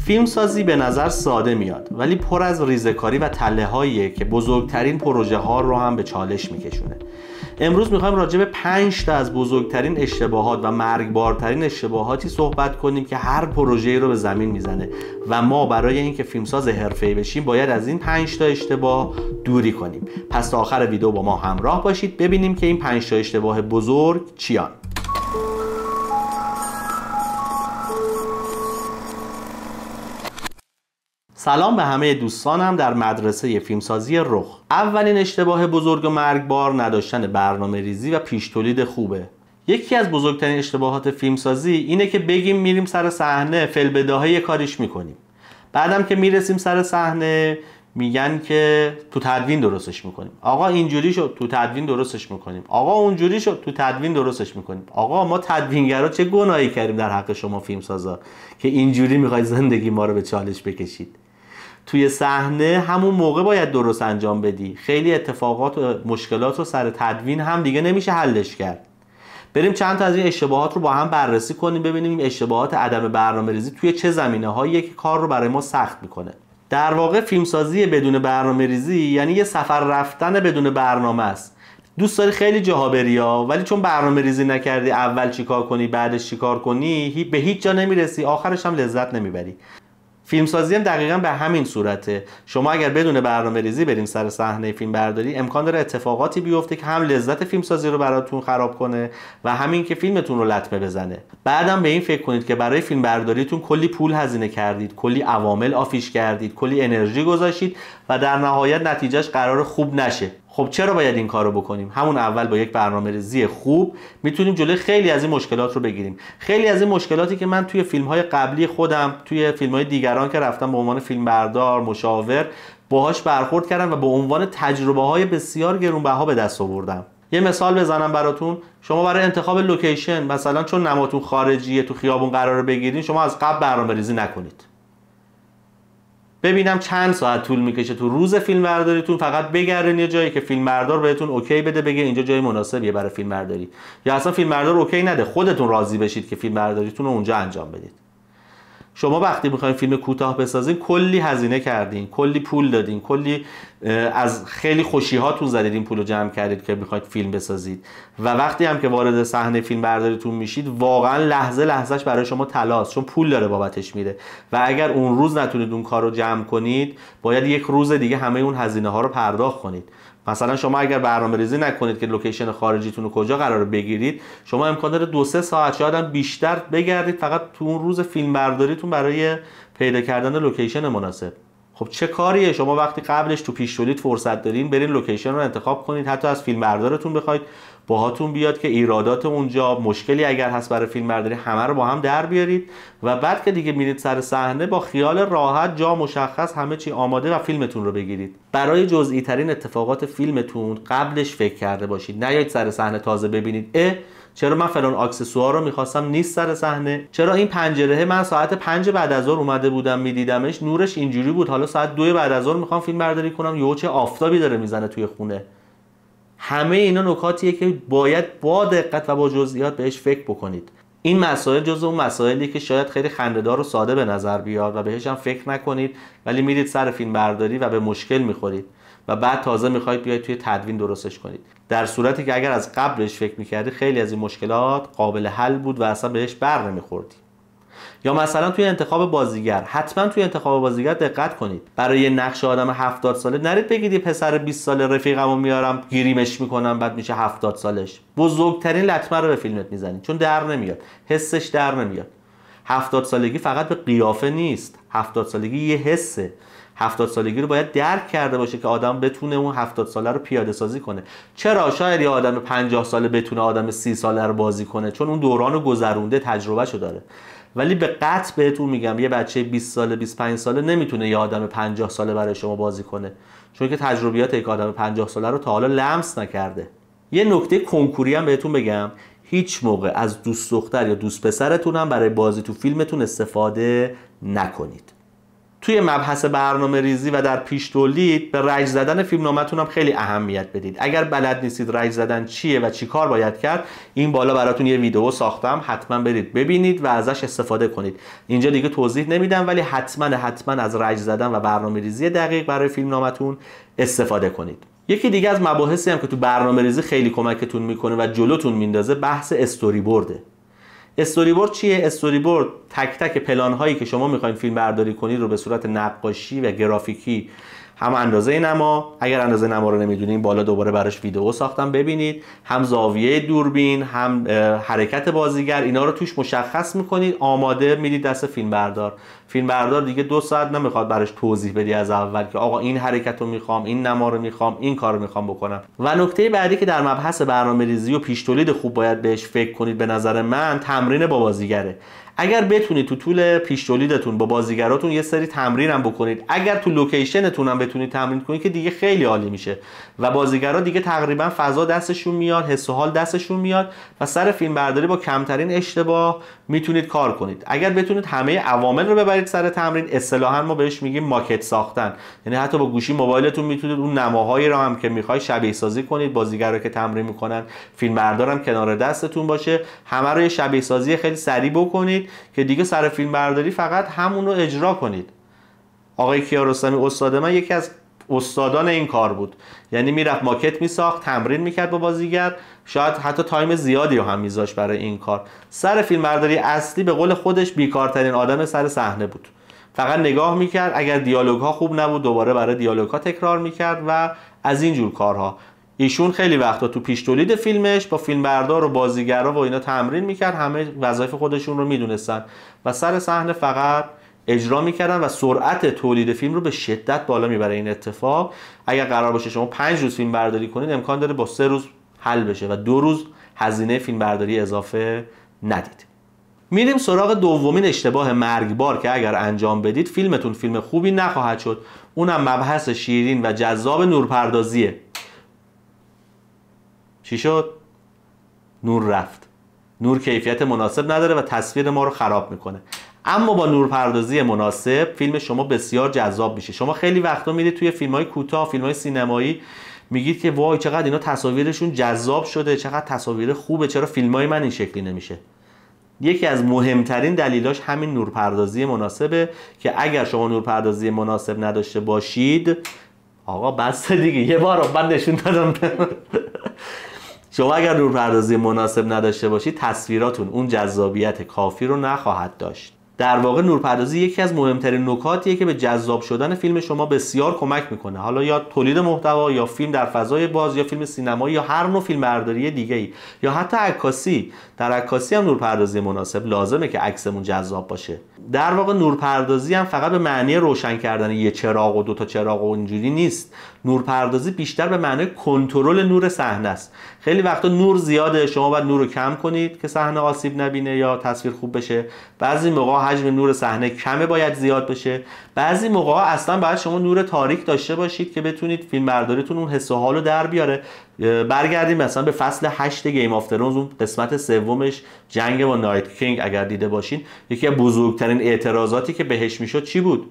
فیلمسازی به نظر ساده میاد ولی پر از ریزه‌کاری و تله‌هاییه که بزرگترین پروژه ها رو هم به چالش میکشونه. امروز میخوایم راجع به 5 تا از بزرگترین اشتباهات و مرگبارترین اشتباهاتی صحبت کنیم که هر پروژه‌ای رو به زمین میزنه و ما برای اینکه فیلمساز حرفه‌ای بشیم باید از این 5 تا اشتباه دوری کنیم. پس تا آخر ویدیو با ما همراه باشید ببینیم که این 5 تا اشتباه بزرگ چیان. سلام به همه دوستانم در مدرسه فیلمسازی رخ. اولین اشتباه بزرگ و مرگبار نداشتن برنامه ریزی و پیش تولید خوبه. یکی از بزرگترین اشتباهات فیلمسازی اینه که بگیم میریم سر صحنه فی‌البداهه یه کاریش میکنیم. بعدم که میرسیم سر صحنه میگن که تو تدوین درستش میکنیم. آقا اینجوری شد تو تدوین درستش میکنیم. آقا اونجوری شد تو تدوین درستش میکنیم. آقا ما تدوینگرا چه گناهی کردیم در حق شما فیلمسازا که اینجوری میخواید زندگی ما رو به چالش بکشید؟ توی صحنه همون موقع باید درست انجام بدی. خیلی اتفاقات و مشکلات رو سر تدوین هم دیگه نمیشه حلش کرد. بریم چند تا از این اشتباهات رو با هم بررسی کنیم ببینیم این اشتباهات عدم برنامه‌ریزی توی چه زمینه‌هایی که کار رو برای ما سخت میکنه. در واقع فیلمسازی بدون برنامه‌ریزی یعنی یه سفر رفتن بدون برنامه است. دوست داری خیلی جاها بری ولی چون برنامه‌ریزی نکردی اول چیکار کنی بعدش چیکار کنی به هیچ جا نمیرسی، آخرش هم لذت نمیبری. فیلمسازی هم دقیقاً به همین صورته. شما اگر بدون برنامه‌ریزی برین سر صحنه فیلم برداری امکان داره اتفاقاتی بیفته که هم لذت فیلمسازی رو براتون خراب کنه و همین که فیلمتون رو لطمه بزنه. بعدم به این فکر کنید که برای فیلم برداریتون کلی پول هزینه کردید، کلی عوامل آفیش کردید، کلی انرژی گذاشتید و در نهایت نتیجهش قرار خوب نشه. خب چرا باید این کارو بکنیم؟ همون اول با یک برنامه‌ریزی خوب میتونیم جلوی خیلی از این مشکلات رو بگیریم. خیلی از این مشکلاتی که من توی فیلم‌های قبلی خودم، توی فیلم‌های دیگران که رفتم به عنوان فیلمبردار، مشاور باهاش برخورد کردم و به عنوان تجربه‌های بسیار گرانبها به دست آوردم. یه مثال بزنم براتون. شما برای انتخاب لوکیشن مثلا چون نماتون خارجیه تو خیابون قراره بگیرین شما از قبل برنامه‌ریزی نکنید. ببینم چند ساعت طول میکشه تو روز فیلم برداریتون فقط بگردین یه جایی که فیلم بردار بهتون اوکی بده بگه اینجا جای مناسبیه برای فیلم برداری، یا اصلا فیلم بردار اوکی نده خودتون راضی بشید که فیلم برداریتون رو اونجا انجام بدید. شما وقتی میخواین فیلم کوتاه بسازین کلی هزینه کردین، کلی پول دادین، کلی از خیلی خوشی هاتون زدید این پولو جمع کردید که میخواید فیلم بسازید و وقتی هم که وارد صحنه فیلم برداریتون میشید واقعا لحظه لحظهش برای شما طلاست چون پول داره بابتش میره و اگر اون روز نتونید اون کارو جمع کنید باید یک روز دیگه همه اون هزینه ها رو پرداخت کنید. مثلا شما اگر برنامه‌ریزی نکنید که لوکیشن خارجیتون رو کجا قراره بگیرید شما امکان داره 2-3 ساعت شاید هم بیشتر بگردید فقط تو اون روز فیلم برداریتون برای پیدا کردن لوکیشن مناسب. خب چه کاریه؟ شما وقتی قبلش تو پیش تولید فرصت دارین برین لوکیشن رو انتخاب کنید، حتی از فیلم بردارتون بخواید باهاتون بیاد که ایرادات اونجا مشکلی اگر هست برای فیلم برداری همه رو با هم در بیارید و بعد که دیگه میرید سر صحنه با خیال راحت جا مشخص همه چی آماده و فیلمتون رو بگیرید. برای جزئی ترین اتفاقات فیلمتون قبلش فکر کرده باشید. نیایید سر صحنه تازه ببینید چرا من فلان اکسسوار رو می‌خواستم نیست سر صحنه، چرا این پنجره من ساعت 5 بعد از ظهر اومده بودم می‌دیدمش نورش اینجوری بود حالا ساعت 2 بعد از ظهر می‌خوام فیلم برداری کنم یهو چه آفتابی داره میزنه توی خونه. همه اینا نکاتیه که باید با دقت و با جزئیات بهش فکر بکنید. این مسائل جزو اون مسائلی که شاید خیلی خنده‌دار و ساده به نظر بیاد و بهش هم فکر نکنید ولی میرید سر فیلم برداری و به مشکل می‌خورید و بعد تازه میخواید بیاید توی تدوین درستش کنید، در صورتی که اگر از قبلش فکر میکردید خیلی از این مشکلات قابل حل بود و اصلا بهش بر نمیخوردید. یا مثلا توی انتخاب بازیگر، حتما توی انتخاب بازیگر دقت کنید. برای یه نقش آدم 70 ساله نرید بگید یه پسر 20 ساله رفیقمو میارم گیریمش میکنم بعد میشه 70 سالش. بزرگترین لطمه رو به فیلمت میزنید چون در نمیاد، حسش در نمیاد. 70 سالگی فقط به قیافه نیست، 70 سالگی یه حسه. 70 سالگی رو باید درک کرده باشه که آدم بتونه اون 70 ساله رو پیاده سازی کنه. چرا شاید یه آدم 50 ساله بتونه آدم 30 ساله رو بازی کنه چون اون دوران رو گذرونده، تجربهشو داره. ولی به قطع بهتون میگم یه بچه 20 ساله 25 ساله نمیتونه یه آدم 50 ساله برای شما بازی کنه چون که تجربیات یک آدم 50 ساله رو تا حالا لمس نکرده. یه نکته کنکوری هم بهتون بگم، هیچ موقع از دوست دختر یا دوست پسرتون هم برای بازی تو فیلمتون استفاده نکنید. توی مبحث برنامه‌ریزی و در پیش تولید به رج زدن فیلمنامه‌تون هم خیلی اهمیت بدید. اگر بلد نیستید رج زدن چیه و چی کار باید کرد، این بالا براتون یه ویدیو ساختم، حتما برید ببینید و ازش استفاده کنید. اینجا دیگه توضیح نمیدم، ولی حتما از رج زدن و برنامه‌ریزی دقیق برای فیلمنامه‌تون استفاده کنید. یکی دیگه از مباحثی هم که تو برنامه‌ریزی خیلی کمکتون میکنه و جلوتون میندازه بحث استوری بورده. استوری بورد چیه؟ استوری بورد تک تک پلان هایی که شما میخواین فیلم برداری کنید رو به صورت نقاشی و گرافیکی، هم اندازه نما، اگر اندازه نما رو نمیدونین بالا دوباره براش ویدیو ساختم ببینید، هم زاویه دوربین، هم حرکت بازیگر، اینا رو توش مشخص میکنید، آماده میدید دست فیلمبردار دیگه 2 ساعت نمیخواد براش توضیح بدی از اول که آقا این حرکت رو میخوام، این نما رو میخوام، این کار رو میخوام بکنم. و نکته بعدی که در مبحث برنامه‌ریزی و پیش تولید خوب باید بهش فکر کنید، به نظر من تمرین با بازیگره. اگر بتونید تو طول پیش تولیدتون با بازیگراتون یه سری تمرین هم بکنید، اگر تو لوکیشنتون هم بتونید تمرین کنید که دیگه خیلی عالی میشه و بازیگرا دیگه تقریبا فضا دستشون میاد، حس و حال دستشون میاد و سر فیلم برداری با کمترین اشتباه میتونید کار کنید. اگر بتونید همه عوامل رو ببرید سر تمرین، اصطلاحاً ما بهش میگیم ماکت ساختن، یعنی حتی با گوشی موبایلتون میتونید اون نماهایی رو هم که میخوای شبیه سازی کنید، بازیگرا که تمرین میکنن، فیلم بردارم کنار دستتون باشه، همه رو یه شبیه سازی خیلی سریع بکنید که دیگه سر فیلم برداری فقط همون رو اجرا کنید. آقای کیارستمی استاد من یکی از استادان این کار بود، یعنی میرفت ماکت میساخت، تمرین میکرد با بازیگر، شاید حتی تایم زیادی رو هم میذاشت برای این کار. سر فیلم برداری اصلی به قول خودش بیکارترین آدم سر صحنه بود، فقط نگاه میکرد، اگر دیالوگ ها خوب نبود دوباره برای دیالوگ ها تکرار میکرد و از این جور کارها. ایشون خیلی وقتا تو پیش تولید فیلمش با فیلمبردار و بازیگرا و اینا تمرین میکرد، همه وظایف خودشون رو میدونستن و سر صحنه فقط اجرا میکردن و سرعت تولید فیلم رو به شدت بالا میبره. این اتفاق اگر قرار باشه شما 5 روز فیلم برداری کنید، امکان داره با 3 روز حل بشه و 2 روز هزینه فیلم برداری اضافه ندید. میریم سراغ دومین اشتباه مرگبار که اگر انجام بدید فیلمتون فیلم خوبی نخواهد شد. اونم مبحث شیرین و جذاب نورپردازیه. چی شد؟ نور رفت. نور کیفیت مناسب نداره و تصویر ما رو خراب میکنه. اما با نورپردازی مناسب فیلم شما بسیار جذاب میشه. شما خیلی وقتا میرید توی فیلم‌های کوتاه، فیلم‌های سینمایی، میگید که وای چقدر اینا تصاویرشون جذاب شده، چقدر تصاویر خوبه، چرا فیلم‌های من این شکلی نمیشه؟ یکی از مهمترین دلیلاش همین نورپردازی مناسبه که اگر شما نورپردازی مناسب نداشته باشید، آقا بس دیگه، یه بار من نشون دادم شما اگر نورپردازی مناسب نداشته باشید تصویراتون اون جذابیت کافی رو نخواهد داشت. در واقع نورپردازی یکی از مهمترین نکاتیه که به جذاب شدن فیلم شما بسیار کمک میکنه، حالا یا تولید محتوا یا فیلم در فضای باز یا فیلم سینمایی یا هر نوع فیلم برداری دیگه‌ای یا حتی عکاسی. در عکاسی هم نورپردازی مناسب لازمه که عکسمون جذاب باشه. در واقع نورپردازی هم فقط به معنی روشن کردن یه چراغ و 2 تا چراغ و اینجوری نیست. نورپردازی بیشتر به معنی کنترل نور صحنه است. خیلی وقتا نور زیاده، شما باید نور رو کم کنید که صحنه آسیب نبینه یا تصویر خوب بشه. بعضی موقع حجم نور صحنه کمه، باید زیاد بشه. بعضی موقع اصلا باید شما نور تاریک داشته باشید که بتونید فیلم برداریتون اون حس و حالو در بیاره. برگردیم مثلا به فصل 8 گیم آف ترونز، اون قسمت سومش جنگ با نایت کینگ، اگر دیده باشین، یکی از بزرگترین اعتراضاتی که بهش میشد چی بود؟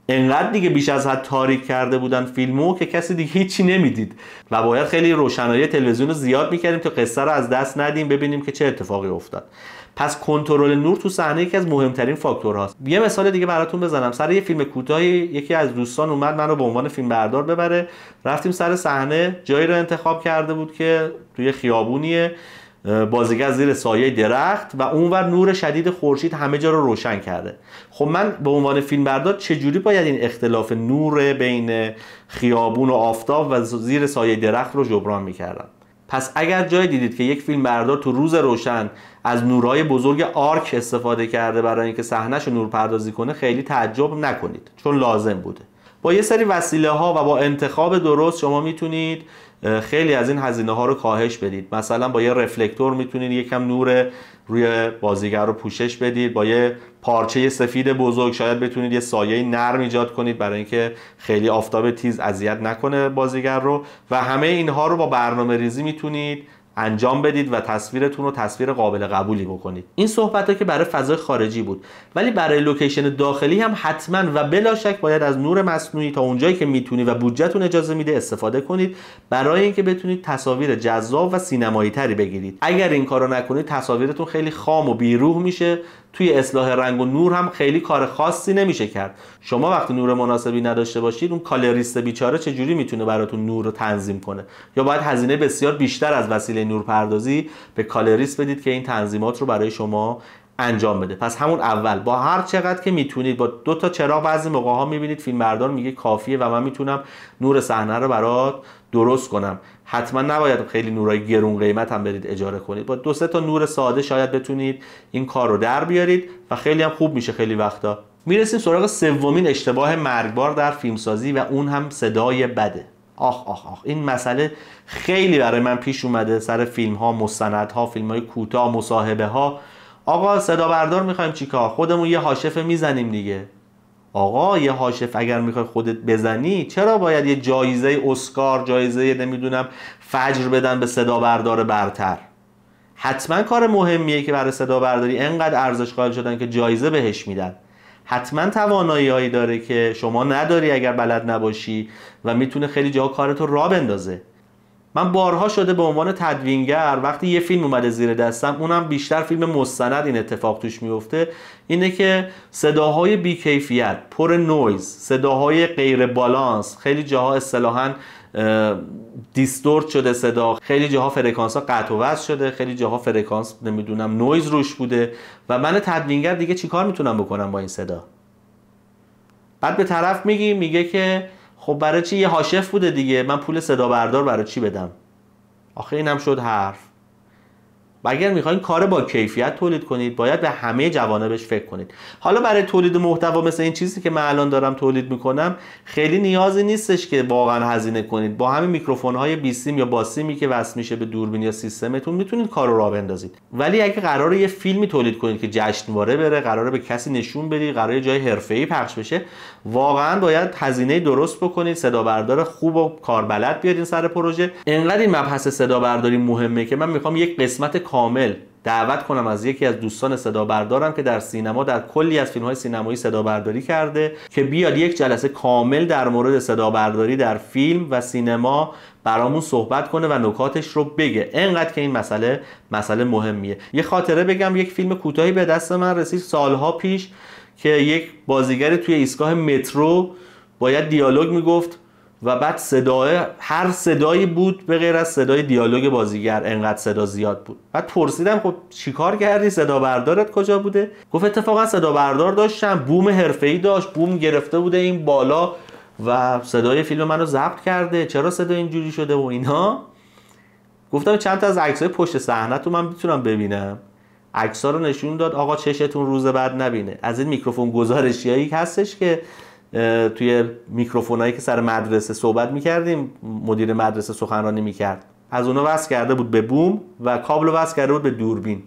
انقدر دیگه بیش از حد تاریک کرده بودن فیلمو که کسی دیگه هیچی نمیدید و باید خیلی روشنایی تلویزیون رو زیاد میکردیم تا قصه رو از دست ندیم، ببینیم که چه اتفاقی افتاد. پس کنترل نور تو صحنه یکی از مهمترین فاکتورهاست. یه مثال دیگه براتون بزنم. سر یه فیلم کوتاهی یکی از دوستان اومد منو به عنوان فیلم بردار ببره، رفتیم سر صحنه، جایی رو انتخاب کرده بود که توی خیابونیه، بازیگر زیر سایه درخت و اونور نور شدید خورشید همه جا رو روشن کرده. خب من به عنوان فیلمبردار چجوری باید این اختلاف نور بین خیابون و آفتاب و زیر سایه درخت رو جبران میکردم؟ پس اگر جای دیدید که یک فیلمبردار تو روز روشن از نورهای بزرگ آرک استفاده کرده برای اینکه صحنه‌ش رو نورپردازی کنه، خیلی تعجب نکنید، چون لازم بوده. با یه سری وسیله ها و با انتخاب درست شما میتونید خیلی از این هزینه ها رو کاهش بدید. مثلا با یه رفلکتور میتونید یکم نور روی بازیگر رو پوشش بدید، با یه پارچه سفید بزرگ شاید بتونید یه سایه نرم ایجاد کنید برای اینکه خیلی آفتاب تیز اذیت نکنه بازیگر رو و همه اینها رو با برنامه‌ریزی میتونید انجام بدید و تصویرتون رو تصویر قابل قبولی بکنید. این صحبت‌ها که برای فضای خارجی بود، ولی برای لوکیشن داخلی هم حتما و بلا شک باید از نور مصنوعی تا اونجایی که میتونید و بودجهتون اجازه میده استفاده کنید برای اینکه بتونید تصاویر جذاب و سینمایی تری بگیرید. اگر این کارو نکنید تصاویرتون خیلی خام و بیروح میشه، توی اصلاح رنگ و نور هم خیلی کار خاصی نمیشه کرد. شما وقتی نور مناسبی نداشته باشید، اون کالریست بیچاره چجوری میتونه براتون نور رو تنظیم کنه؟ یا باید هزینه بسیار بیشتر از وسیله نورپردازی به کالریست بدید که این تنظیمات رو برای شما انجام بده. پس همون اول با هر چقدر که میتونید، با 2 تا چراغ بعضی موقع ها میبینید فیلمبردار میگه کافیه و من میتونم نور صحنه رو برات درست کنم. حتما نباید خیلی نورای گرون قیمت هم برید اجاره کنید. با 2-3 تا نور ساده شاید بتونید این کار رو در بیارید و خیلی هم خوب میشه. خیلی وقتا میرسیم سراغ سومین اشتباه مرگبار در فیلمسازی و اون هم صدای بده. آخ این مسئله خیلی برای من پیش اومده سر فیلم ها، مستند ها، فیلم های کوتاه، مصاحبه ها. آقا صدا بردار میخوایم چیکار؟ خودمون یه حاشفه میزنیم دیگه. آقا یه حاشف اگر میخوای خودت بزنی، چرا باید یه جایزه اسکار، جایزه نمیدونم فجر بدن به صدا بردار برتر؟ حتما کار مهمیه که برای صدا برداری انقدر ارزش قائل شدن که جایزه بهش میدن. حتما توانایی‌هایی داره که شما نداری اگر بلد نباشی و میتونه خیلی جاها کارتو راه بندازه. من بارها شده به عنوان تدوینگر وقتی یه فیلم اومده زیر دستم، اونم بیشتر فیلم مستند این اتفاق توش میفته، اینه که صداهای بی‌کیفیت، پر نویز، صداهای غیر بالانس، خیلی جاها اصطلاحاً دیستورت شده صدا، خیلی جاها فرکانس ها قطع و وصل شده، خیلی جاها فرکانس نمیدونم نویز روش بوده و من تدوینگر دیگه چیکار میتونم بکنم با این صدا؟ بعد به طرف میگه که خب برای چی؟ یه حاشف بوده دیگه، من پول صدا بردار برای چی بدم؟ آخه اینم شد حرف. و اگر میخواین کار با کیفیت تولید کنید باید به همه جوانبش فکر کنید. حالا برای تولید محتوا مثل این چیزی که من الان دارم تولید میکنم خیلی نیازی نیستش که واقعا هزینه کنید. با همین میکروفون های بیسیم یا باسیمی که وصل میشه به دوربین یا سیستمتون میتونید کار رو راه بندازید. ولی اگه قراره یه فیلمی تولید کنید که جشنواره بره، قراره به کسی نشون بدید، قراره جای حرفه‌ای پخش بشه، واقعا باید هزینه درست بکنید، صدا بردار خوب و کاربلد بیارین سر پروژه. انقدر این مبحث صدا برداری مهمه که من میخوام یک قسمت کامل دعوت کنم از یکی از دوستان صدا بردارم که در سینما، در کلی از فیلم‌های سینمایی صدا برداری کرده، که بیاد یک جلسه کامل در مورد صدا برداری در فیلم و سینما برامون صحبت کنه و نکاتش رو بگه. انقدر که این مسئله مهمیه. یه خاطره بگم، یک فیلم کوتاهی به دست من رسید سالها پیش که یک بازیگر توی ایستگاه مترو باید دیالوگ میگفت و بعد هر صدایی بود به غیر از صدای دیالوگ بازیگر، انقدر صدا زیاد بود. بعد پرسیدم خب چیکار کردی؟ صدا بردارت کجا بوده؟ گفت اتفاقا صدا بردار داشتم، بوم حرفه‌ای داشت، بوم گرفته بوده این بالا و صدای فیلم منو ضبط کرده، چرا صدا اینجوری شده و اینا. گفتم چند تا از عکسای پشت صحنه تو من میتونم ببینم؟ عکس‌ها رو نشون داد. آقا چشتون روز بعد نبینه. از این میکروفون گزارشیایی هستش که توی میکروفونایی که سر مدرسه صحبت میکردیم، مدیر مدرسه سخنرانی میکرد، از اونها وصل کرده بود به بوم و کابل وصل کرده بود به دوربین.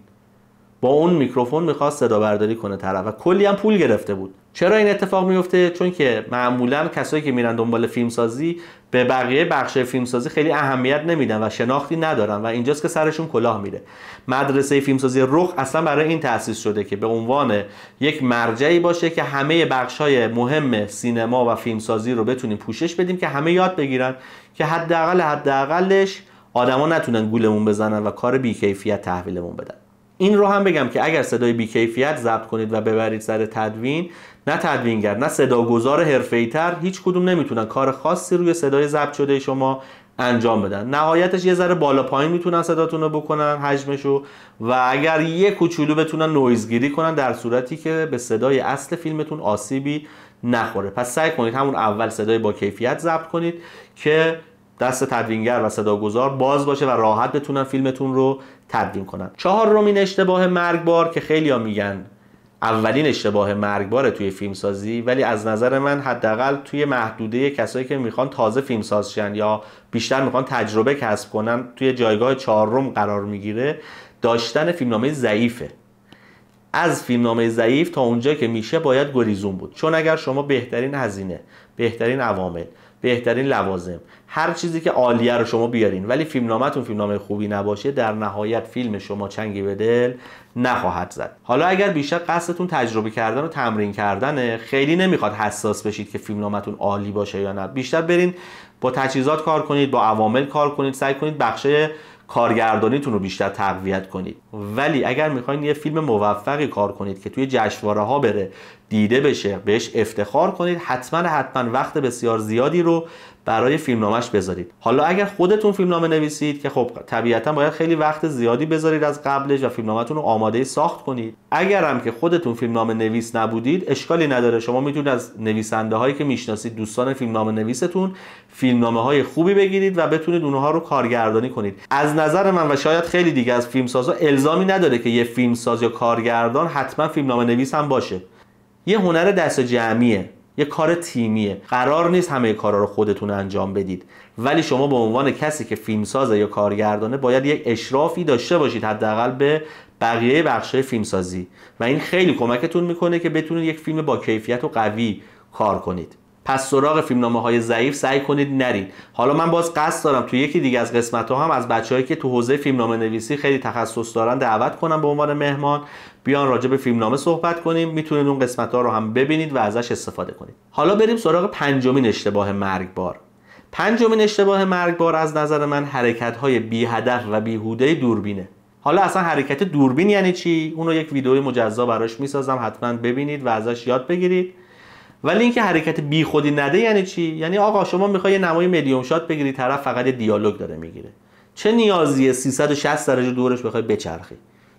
با اون میکروفون میخواست صدا برداری کنه طرف و کلی هم پول گرفته بود. چرا این اتفاق میفته؟ چون که معمولا کسایی که میرن دنبال فیلمسازی به بقیه بخش فیلمسازی خیلی اهمیت نمیدن و شناختی ندارن و اینجاست که سرشون کلاه میره. مدرسه فیلمسازی رخ اصلا برای این تأسیس شده که به عنوان یک مرجعی باشه که همه بخش‌های مهم سینما و فیلمسازی رو بتونیم پوشش بدیم که همه یاد بگیرن، که حداقلش آدما نتونن گولمون بزنن و کار بی‌کیفیت تحویلمون بدن. این رو هم بگم که اگر صدای بی‌کیفیت ضبط کنید و ببرید سر تدوین، نه تدوینگر نه صداگذار حرفه‌ای‌تر هیچ کدوم نمیتونن کار خاصی روی صدای ضبط شده شما انجام بدن. نهایتش یه ذره بالا پایین میتونن صداتون رو بکنن، حجمشو، و اگر یه کوچولو بتونن نویزگیری کنن در صورتی که به صدای اصل فیلمتون آسیبی نخوره. پس سعی کنید همون اول صدای با کیفیت ضبط کنید که دست تدوینگر و صداگذار باز باشه و راحت بتونن فیلمتون رو تدوین کنن. چهارمین اشتباه مرگبار که خیلی‌ها میگن اولین اشتباه مرگباره توی فیلمسازی، ولی از نظر من حداقل توی محدوده کسایی که میخوان تازه فیلمساز شن یا بیشتر میخوان تجربه کسب کنن توی جایگاه چهارم قرار میگیره، داشتن فیلمنامه ضعیفه. از فیلمنامه ضعیف تا اونجا که میشه باید گریزون بود، چون اگر شما بهترین هزینه، بهترین عوامل، بهترین لوازم، هر چیزی که عالیه رو شما بیارین ولی فیلمنامه‌تون فیلمنامه خوبی نباشه، در نهایت فیلم شما چنگی به دل نخواهد زد. حالا اگر بیشتر قصدتون تجربه کردن و تمرین کردنه، خیلی نمیخواد حساس بشید که فیلمنامه‌تون عالی باشه یا نه. بیشتر برین با تجهیزات کار کنید، با عوامل کار کنید، سعی کنید بخشای کارگردانیتون رو بیشتر تقویت کنید. ولی اگر میخواین یه فیلم موفقی کار کنید که توی جشنواره‌ها بره، دیده بشه، بهش افتخار کنید، حتما وقت بسیار زیادی رو برای فیلمنامه‌اش بذارید. حالا اگر خودتون فیلمنامه نویسید که خب طبیعتا باید خیلی وقت زیادی بذارید از قبلش و فیلمنامه‌تون رو آماده ساخت کنید. اگر هم که خودتون فیلمنامه نویس نبودید، اشکالی نداره، شما میتونید از نویسنده‌هایی که میشناسید، دوستان فیلمنامه نویستون، فیلمنامه‌های خوبی بگیرید و بتونید اونها رو کارگردانی کنید. از نظر من و شاید خیلی دیگه از فیلمسازا الزامی نداره که یه فیلمساز یا کارگردان حتما فیلمنامه نویس هم باشه. یه هنر دست جمعیه، یه کار تیمیه. قرار نیست همه کارا رو خودتون انجام بدید، ولی شما به عنوان کسی که فیلمسازه یا کارگردانه باید یک اشرافی داشته باشید حداقل به بقیه بخش‌های فیلمسازی و این خیلی کمکتون میکنه که بتونید یک فیلم با کیفیت و قوی کار کنید. پس سراغ فیلمنامه‌های ضعیف سعی کنید نرید. حالا من باز قصد دارم تو یکی دیگه از قسمت‌ها هم از بچه‌هایی که تو حوزه فیلمنامه نویسی خیلی تخصص دارن دعوت کنم به عنوان مهمان، بیان راجع به فیلمنامه صحبت کنیم. میتونید اون قسمت‌ها رو هم ببینید و ازش استفاده کنید. حالا بریم سراغ پنجمین اشتباه مرگبار. پنجمین اشتباه مرگبار از نظر من حرکت‌های بی هدف و بیهوده دوربینه. حالا اصلا حرکت دوربین یعنی چی؟ اونو یک ویدئوی مجزا براش میسازم، حتما ببینید و ازش یاد بگیرید. ولی اینکه حرکت بی خودی نده یعنی چی؟ یعنی آقا شما میخوای یه نمای مدیوم شات بگیری، طرف فقط دیالوگ داره میگیره، چه نیازیه 360 درجه دورش بخوای بچرخی؟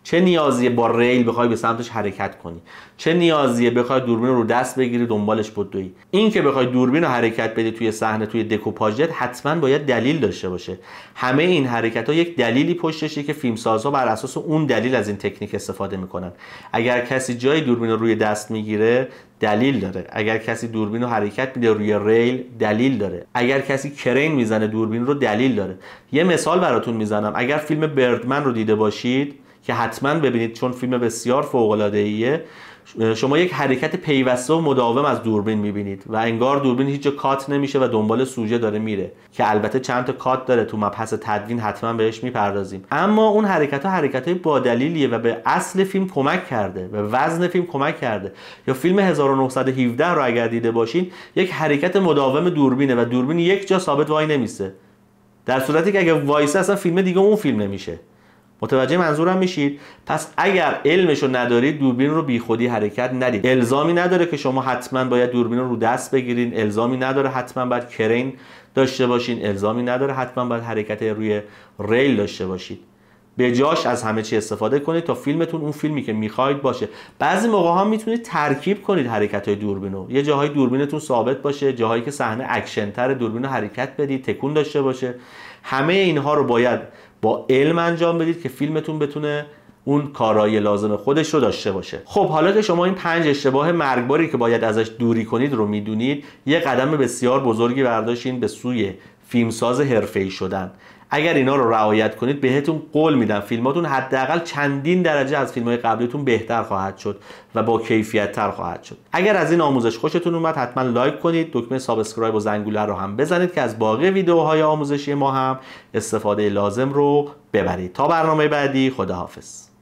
چه نیازیه با ریل بخوای به سمتش حرکت کنی؟ چه نیازیه بخوای دوربین رو دست بگیری دنبالش بدوی؟ این که بخوای دوربین رو حرکت بدی توی صحنه، توی دکوپاژت، حتما باید دلیل داشته باشه. همه این حرکت ها یک دلیلی پشتشه که فیلمسازها بر اساس اون دلیل از این تکنیک استفاده میکنن. اگر کسی جای دوربین رو روی دست میگیره دلیل داره، اگر کسی دوربین رو حرکت میده روی ریل دلیل داره، اگر کسی کرین میزنه دوربین رو دلیل داره. یه مثال براتون میزنم. اگر فیلم بردمن رو دیده باشید که حتما ببینید چون فیلم بسیار فوق‌العاده‌ایه، شما یک حرکت پیوسته و مداوم از دوربین میبینید و انگار دوربین هیچ جا کات نمیشه و دنبال سوژه داره میره، که البته چند تا کات داره تو مبحث تدوین، حتما بهش میپردازیم. اما اون حرکت‌ها با دلیلیه و به اصل فیلم کمک کرده، به وزن فیلم کمک کرده. یا فیلم 1917 رو اگر دیده باشین، یک حرکت مداوم دوربینه و دوربین یک جا ثابت وای نمیسته، در صورتی که اگه وایسه اصلا فیلم دیگه اون فیلم نمیشه. متوجه منظورم میشید؟ پس اگر علمشو ندارید دوربین رو بیخودی حرکت ندید. الزامی نداره که شما حتما باید دوربین رو دست بگیرین، الزامی نداره حتما باید کرین داشته باشین، الزامی نداره حتما باید حرکت روی ریل داشته باشید. به جاش از همه چی استفاده کنید تا فیلمتون اون فیلمی که میخواید باشه. بعضی موقع ها میتونید ترکیب کنید حرکت‌های دوربین رو. یه جاهای دوربینتون ثابت باشه، جاهایی که صحنه اکشن تر دوربین رو حرکت بدید، تکون داشته باشه. همه اینها رو باید با علم انجام بدید که فیلمتون بتونه اون کارایی لازم خودش رو داشته باشه. خب حالا که شما این 5 اشتباه مرگباری که باید ازش دوری کنید رو میدونید، یه قدم بسیار بزرگی برداشتین به سوی فیلمساز حرفه‌ای شدن. اگر اینا رو رعایت کنید بهتون قول میدم فیلماتون حداقل چندین درجه از فیلم‌های قبلیتون بهتر خواهد شد و با کیفیت تر خواهد شد. اگر از این آموزش خوشتون اومد حتما لایک کنید، دکمه سابسکرایب و زنگوله رو هم بزنید که از باقی ویدیوهای آموزشی ما هم استفاده لازم رو ببرید. تا برنامه بعدی، خداحافظ.